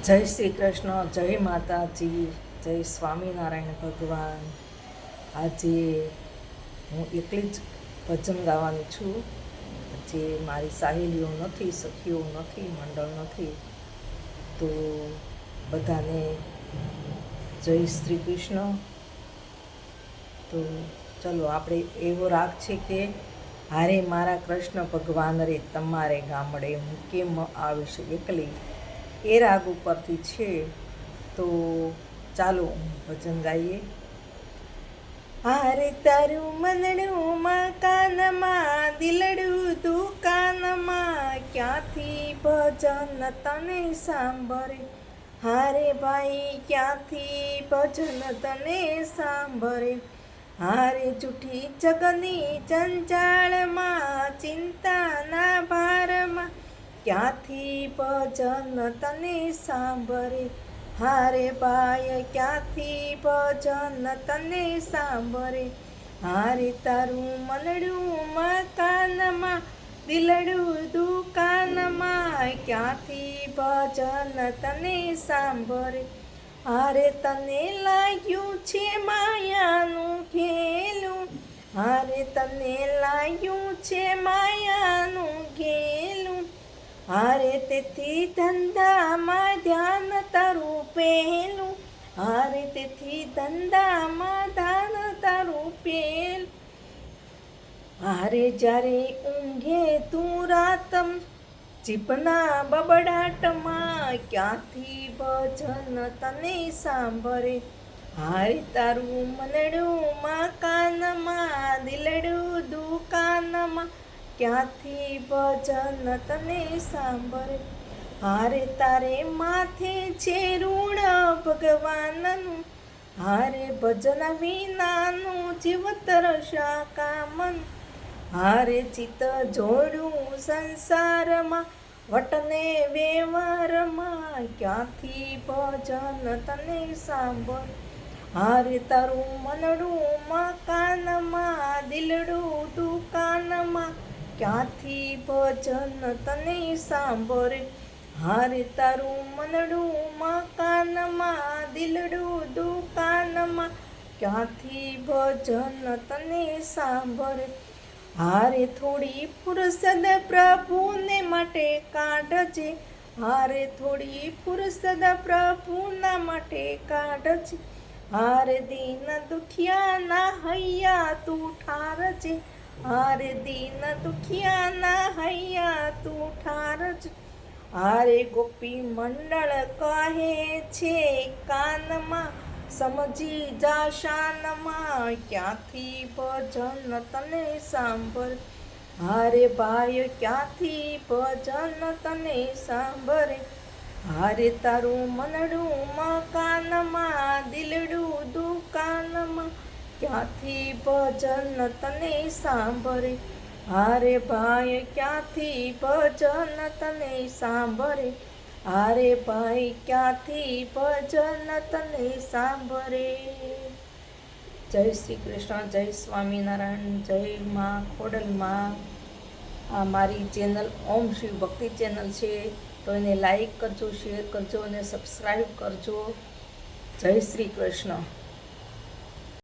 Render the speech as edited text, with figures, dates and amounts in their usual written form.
જય શ્રી કૃષ્ણ, જય માતાજી, જય સ્વામિનારાયણ ભગવાન. આજે હું એકલી જ ભજન ગાવાની છું. જે મારી સાહેલીઓ નથી, સખીઓ નથી, મંડળ નથી. તો બધાને જય શ્રી કૃષ્ણ. તો ચલો, આપણે એવો રાગ છે કે હારે મારા કૃષ્ણ ભગવાન રે તમારે ગામડે હું કેમ આવીશ એકલી, એ રાગ ઉપરથી છે. તો ચાલો ભજન ગાઈએ. હારે તારું મનડું મકાનમાં, દિલડું દુકાનમાં, ક્યાંથી ભજન તને સાંભળે. હારે ભાઈ ક્યાંથી ભજન તને સાંભળે. હારે જૂઠી જગની ચંચાળમાં, ચિંતાના ભારમાં, ક્યાંથી ભજન તને સાંભળે. હારે ભાઈ ક્યાંથી ભજન તને સાંભળે. હારે તારું મનડું મકાનમાં, દિલડું દુકાનમાં, ક્યાંથી ભજન તને સાંભળે. હારે તને લાગ્યું છે માયાનું ખેલું, હારે તને લાગ્યું છે માયાનું ખેલું. હારે તેથી ધંધામાં ધ્યાન તારું પહેલું, હારે તેથી ધંધામાં ધ્યાન તારું પહેલું. હારે જ્યારે ઊંઘે તું રાતમ, જીભના બબડાટમાં, ક્યાંથી ભજન તને સાંભળે. હારે તારું મનડું મકાનમાં, દિલડું દુકાનમાં, ક્યાંથી ભજન તને સાંભળે. હારે તારે માથે છે ઋણ ભગવાનનું, હારે ભજન વિનાનું જીવતર શાકામન. હારે ચિત્ત જોડું સંસારમાં, વટને વ્યવહારમાં, ક્યાંથી ભજન તને સાંભળ. હારે તારું મનડું મકાનમાં, દિલડું દુકાનમાં, ક્યાંથી ભજન તને સાંભળે. હારે તારું મનડું મકાનમાં, દિલડું દુકાનમાં, ક્યાંથી ભજન તને સાંભળે. હારે થોડી ફુરસદ પ્રભુને માટે કાઢજે, હારે થોડી ફુરસદ પ્રભુના માટે કાઢજે. હારે દીન દુખિયાના હૈયા તું ઠારજે, હારે દીન દુખિયાના હૈયા તું ઠારજે. હારે ગોપી મંડળ કહે છે કાનમાં, સમજી જા શાનમાં, ક્યાંથી ભજન તને સાંભળ. હારે ભાઈ ક્યાંથી ભજન તને સાંભળે. હારે તારું મનડું મકાનમાં, દિલડું દુકાનમાં, ક્યાંથી ભજન તને સાંભળે. હારે ભાઈ ક્યાંથી ભજન તને સાંભળે. હારે ભાઈ ક્યાંથી ભજન તને સાંભળે. જય શ્રી કૃષ્ણ, જય સ્વામિનારાયણ, જય માં ખોડલમાં. આ મારી ચેનલ ઓમ શિવ ભક્તિ ચેનલ છે. તો એને લાઈક કરજો, શેર કરજો અને સબસ્ક્રાઈબ કરજો. જય શ્રી કૃષ્ણ.